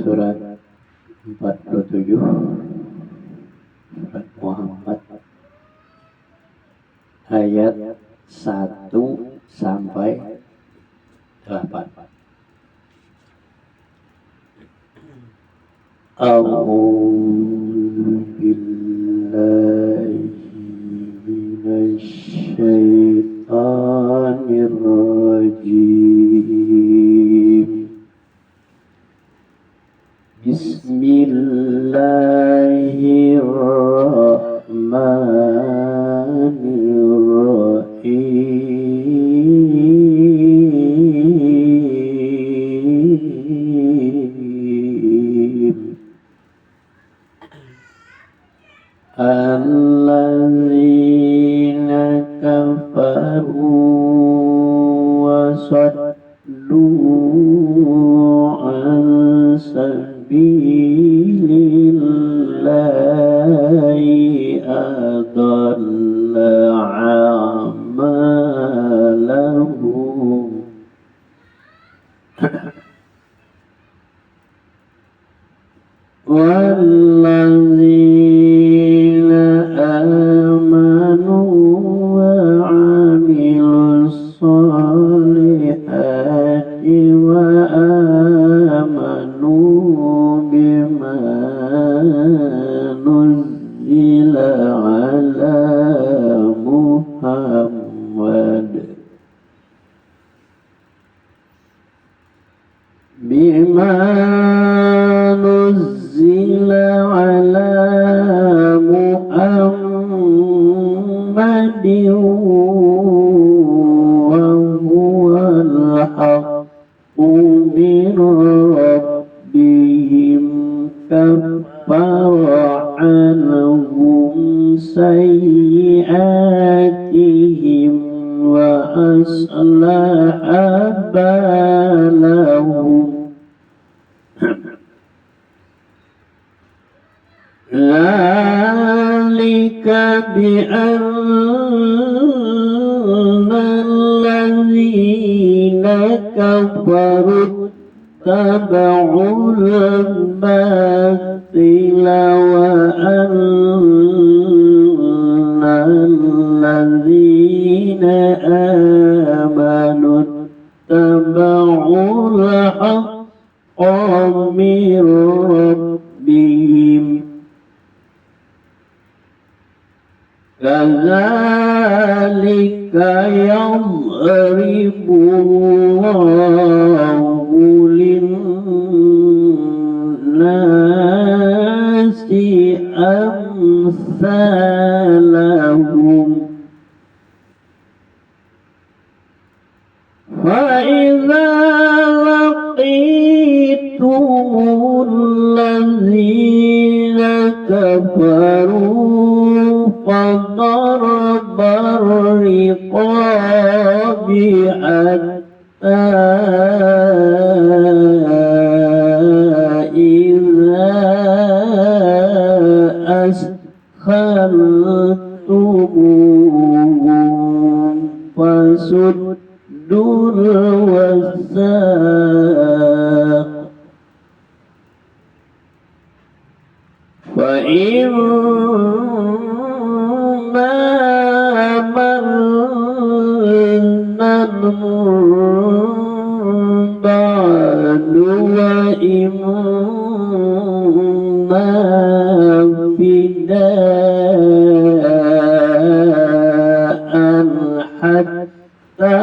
surat 47 surat Muhammad ayat 1 sampai 8. A'udzu billahi minasy syaithanir rajim. Bismillahirrahmanirrahim. Alladzina kafaru wa saddu an sabilillahi adalla a'malahum. Walladzina amanu wa 'amilus solihati wa amanu bima nuzzila ala Muhammad nuzzila ala Muhammadin wa huwal haqqu min rabbihim kaffara anhum sayyi'atihim wa aslaha balahum. Dzalika bi'anna alladzina kafaru taba'ul batila wa anna alladzina amanu taba'ul haqqa min rabbihim. Kadzalika yadribullahu linnasi amsalahum. فَإِذَا لَقِيتُمُ الَّذِينَ كَفَرُوا فَضَرْبَ الرِّقَابِ حَتَّى إِذَا أَثْخَنْتُمُوهُمْ فَسُدُّوا الْوَثَاقَ فَإِمَّا مَنًّا بَعْدُ وَإِمَّا فِدَاءً حَتَّى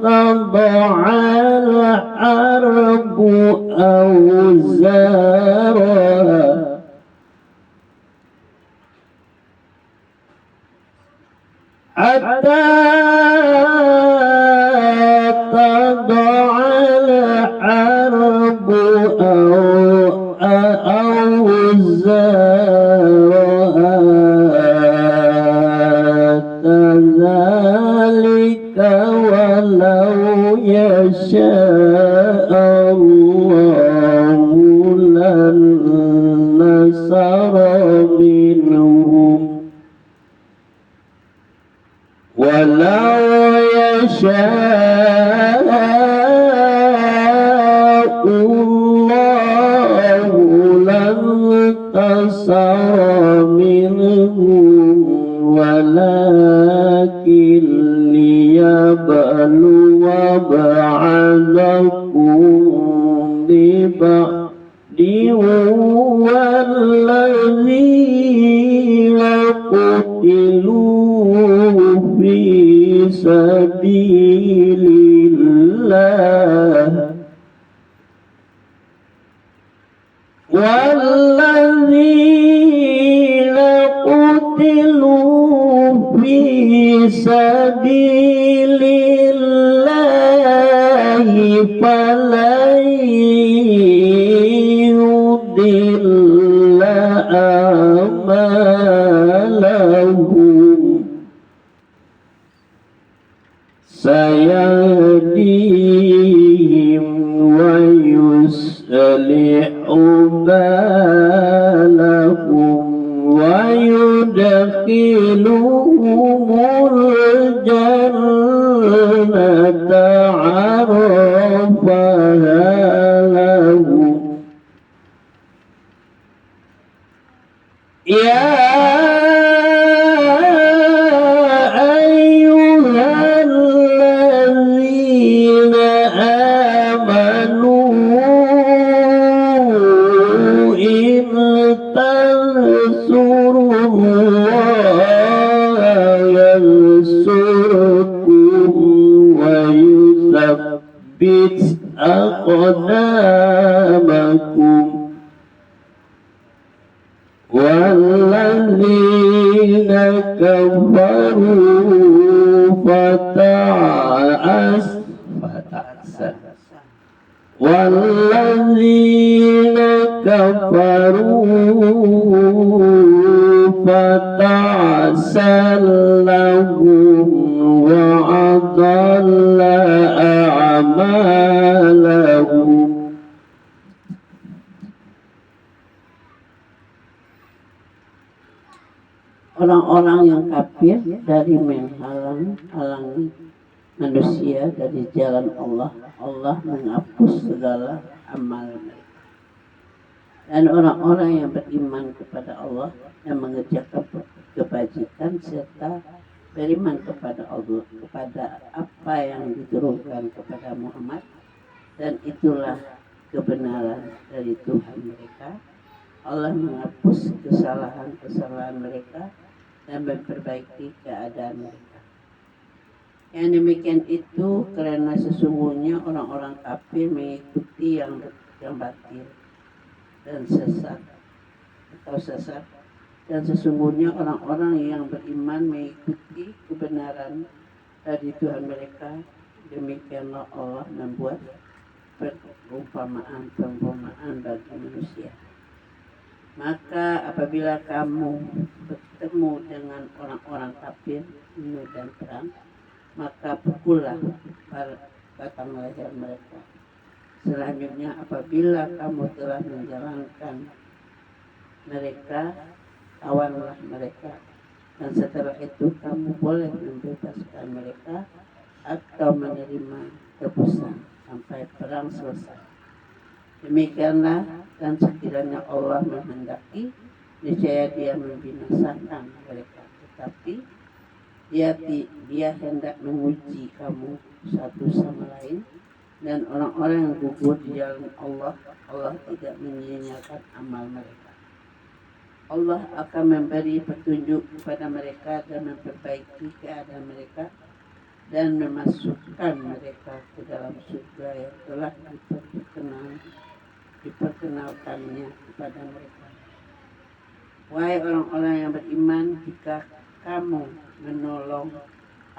تَضَعَ الْحَرْبُ أَوْزَارَهَا حتى تضع الحرب أوزارها كذلك ولو يشاء الله لانتصر منهم ولو يشاء الله وبعثكم لبعد والذين قتلوا في سبيل الله والذين قتلوا في سبيل الله فلن يضل أعمالهم سيهديهم ويصلح بالهم ويدخلهم الجنة عرفها لهم يا أيها الذين آمنوا إن تنصروا الله ينصركم ويثبت أقدامكم والذين كفروا فتعسا لهم وأضل أعمالهم. Orang-orang yang kafir dari menghalang-halangi manusia dari jalan Allah, Allah menghapus segala amal mereka. Dan orang-orang yang beriman kepada Allah dan mengerjakan kebajikan serta beriman kepada Allah, kepada apa yang diturunkan kepada Muhammad, dan itulah kebenaran dari Tuhan mereka. Allah menghapus kesalahan-kesalahan mereka dan memperbaiki keadaan mereka. Yang demikian itu karena sesungguhnya orang-orang kafir mengikuti yang batil dan sesat dan sesungguhnya orang-orang yang beriman mengikuti kebenaran dari Tuhan mereka. Demikianlah Allah membuat perumpamaan bagi manusia. Maka apabila kamu bertemu dengan orang-orang kafir bunuh dan perang, maka pukullah batang leher mereka. Selanjutnya apabila kamu telah menjalankan mereka, lawanlah mereka, dan setelah itu kamu boleh membebaskan mereka atau menerima tebusan sampai perang selesai. Demikianlah, dan sekiranya Allah menghendaki, niscaya Dia membinasakan mereka, tetapi Dia hendak menguji kamu satu sama lain, dan orang-orang yang gugur di jalan Allah, Allah tidak menyia-nyiakan amal mereka. Allah akan memberi petunjuk kepada mereka dan memperbaiki keadaan mereka dan memasukkan mereka ke dalam surga yang telah diperkenalkannya kepada mereka. Wahai orang-orang yang beriman, jika kamu menolong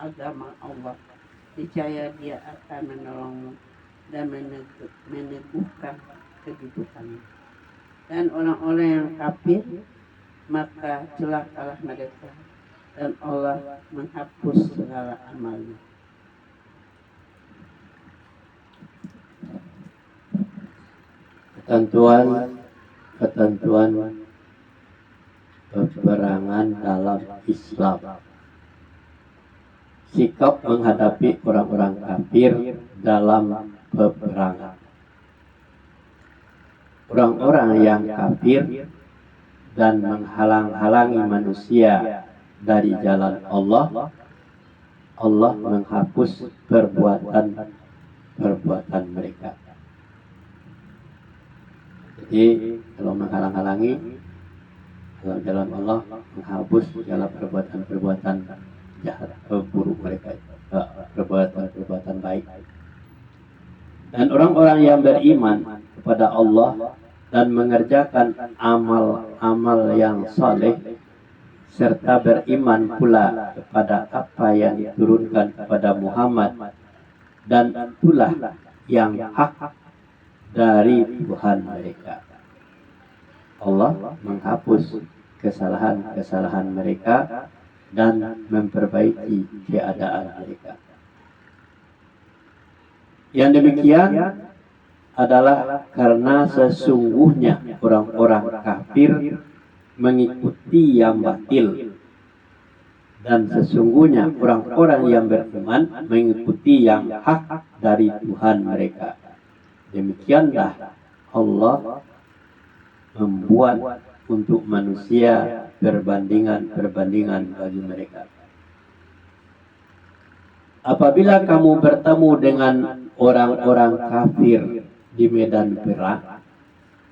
agama Allah, niscaya Dia akan menolongmu dan meneguhkan kedudukanmu. Dan orang-orang yang kafir, maka celakalah mereka, dan Allah menghapus segala amalnya. Ketentuan peperangan dalam Islam. Sikap menghadapi orang-orang kafir dalam peperangan. Orang-orang yang kafir dan menghalang-halangi manusia dari jalan Allah, Allah menghapus perbuatan mereka. Jadi kalau menghalang-halangi dalam jalan Allah, menghapus segala perbuatan-perbuatan jahat, buruk mereka, perbuatan-perbuatan baik. Dan orang-orang yang beriman kepada Allah dan mengerjakan amal-amal yang saleh serta beriman pula kepada apa yang diturunkan kepada Muhammad dan itulah yang hak dari Tuhan mereka. Allah menghapus kesalahan-kesalahan mereka dan memperbaiki keadaan mereka. Yang demikian adalah karena sesungguhnya orang-orang kafir mengikuti yang batil, dan sesungguhnya orang-orang yang beriman mengikuti yang hak dari Tuhan mereka. Demikianlah Allah membuat untuk manusia perbandingan bagi mereka. Apabila kamu bertemu dengan orang-orang kafir di medan perang,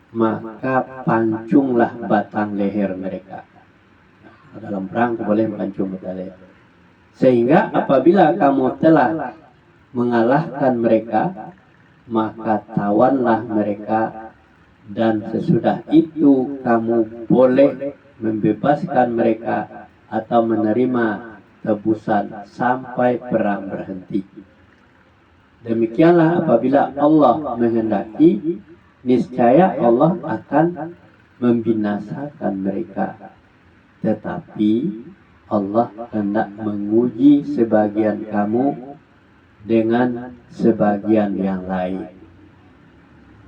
maka pancunglah batang leher mereka. Dalam perang boleh pancung batang leher. Sehingga apabila kamu telah mengalahkan mereka, maka tawanlah mereka, dan sesudah itu kamu boleh membebaskan mereka atau menerima tebusan sampai perang berhenti. Demikianlah apabila Allah menghendaki, niscaya Allah akan membinasakan mereka. Tetapi Allah hendak menguji sebagian kamu dengan sebagian yang lain.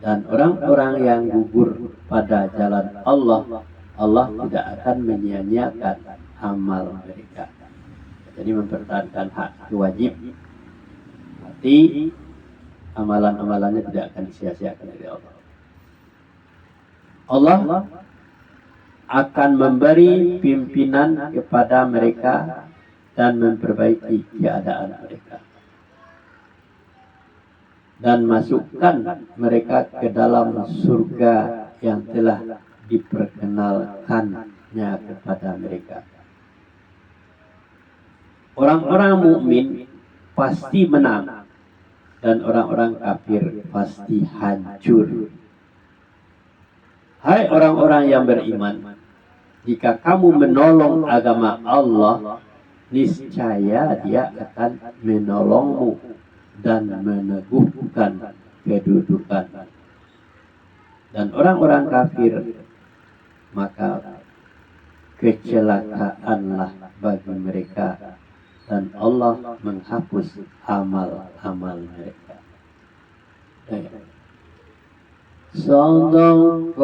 Dan orang-orang yang gugur pada jalan Allah, Allah tidak akan menyia-nyiakan amal mereka. Jadi mempertahankan hak itu wajib. Berarti amalan-amalannya tidak akan disia-siakan oleh Allah. Allah akan memberi pimpinan kepada mereka dan memperbaiki keadaan mereka, dan masukkan mereka ke dalam surga yang telah diperkenalkannya kepada mereka. Orang-orang mukmin pasti menang dan orang-orang kafir pasti hancur. Hai orang-orang yang beriman, jika kamu menolong agama Allah, niscaya Dia akan menolongmu dan meneguhkan kedudukan. Dan orang-orang kafir, maka kecelakaanlah bagi mereka, dan Allah menghapus amal-amal mereka. Sadaqallahu